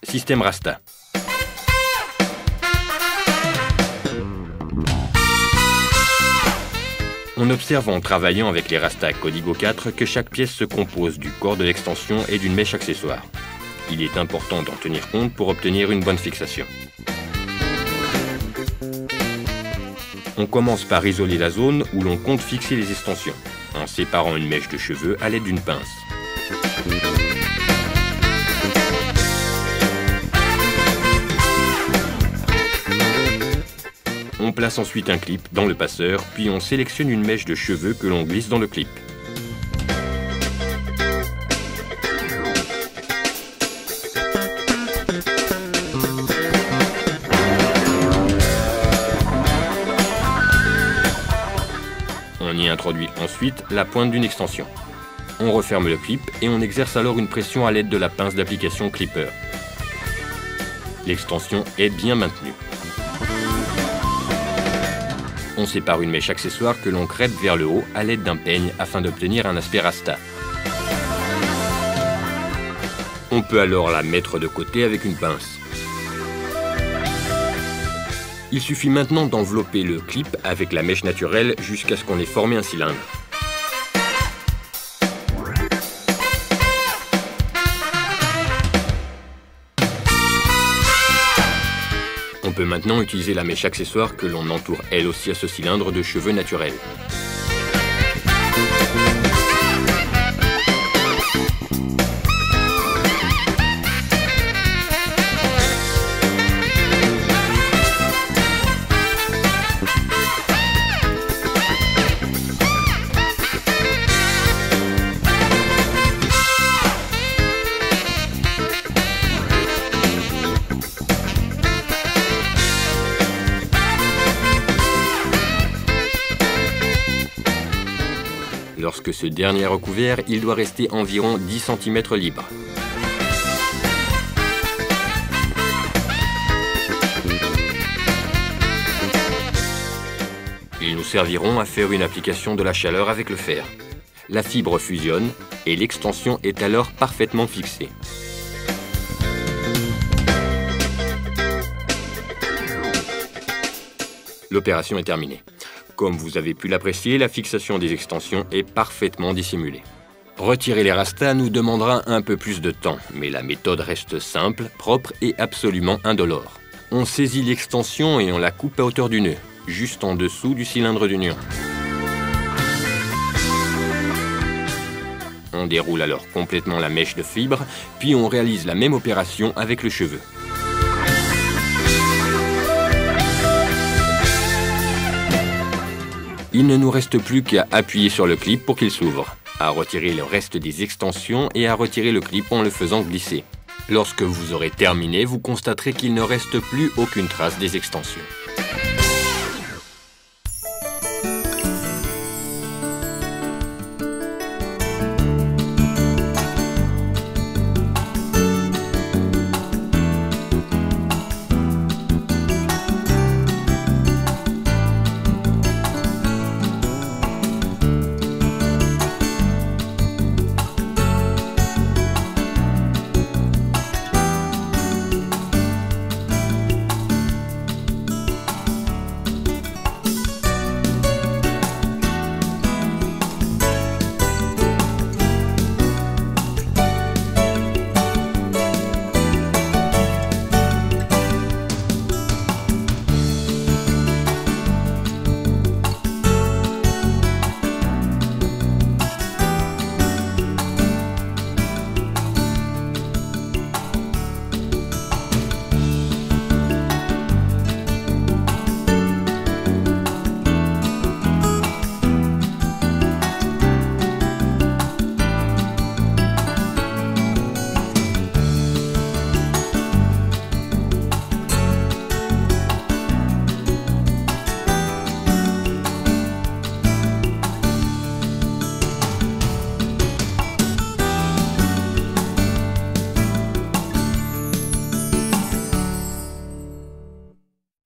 Système Rasta. On observe en travaillant avec les Rasta Codigo 4 que chaque pièce se compose du corps de l'extension et d'une mèche accessoire. Il est important d'en tenir compte pour obtenir une bonne fixation. On commence par isoler la zone où l'on compte fixer les extensions, en séparant une mèche de cheveux à l'aide d'une pince. On place ensuite un clip dans le passeur, puis on sélectionne une mèche de cheveux que l'on glisse dans le clip. On y introduit ensuite la pointe d'une extension. On referme le clip et on exerce alors une pression à l'aide de la pince d'application clipper. L'extension est bien maintenue. On sépare une mèche accessoire que l'on crêpe vers le haut à l'aide d'un peigne afin d'obtenir un aspect rasta. On peut alors la mettre de côté avec une pince. Il suffit maintenant d'envelopper le clip avec la mèche naturelle jusqu'à ce qu'on ait formé un cylindre. On peut maintenant utiliser la mèche accessoire que l'on entoure elle aussi à ce cylindre de cheveux naturels. Lorsque ce dernier est recouvert, il doit rester environ 10 cm libre. Ils nous serviront à faire une application de la chaleur avec le fer. La fibre fusionne et l'extension est alors parfaitement fixée. L'opération est terminée. Comme vous avez pu l'apprécier, la fixation des extensions est parfaitement dissimulée. Retirer les rastas nous demandera un peu plus de temps, mais la méthode reste simple, propre et absolument indolore. On saisit l'extension et on la coupe à hauteur du nœud, juste en dessous du cylindre d'union. On déroule alors complètement la mèche de fibre, puis on réalise la même opération avec le cheveu. Il ne nous reste plus qu'à appuyer sur le clip pour qu'il s'ouvre, à retirer le reste des extensions et à retirer le clip en le faisant glisser. Lorsque vous aurez terminé, vous constaterez qu'il ne reste plus aucune trace des extensions.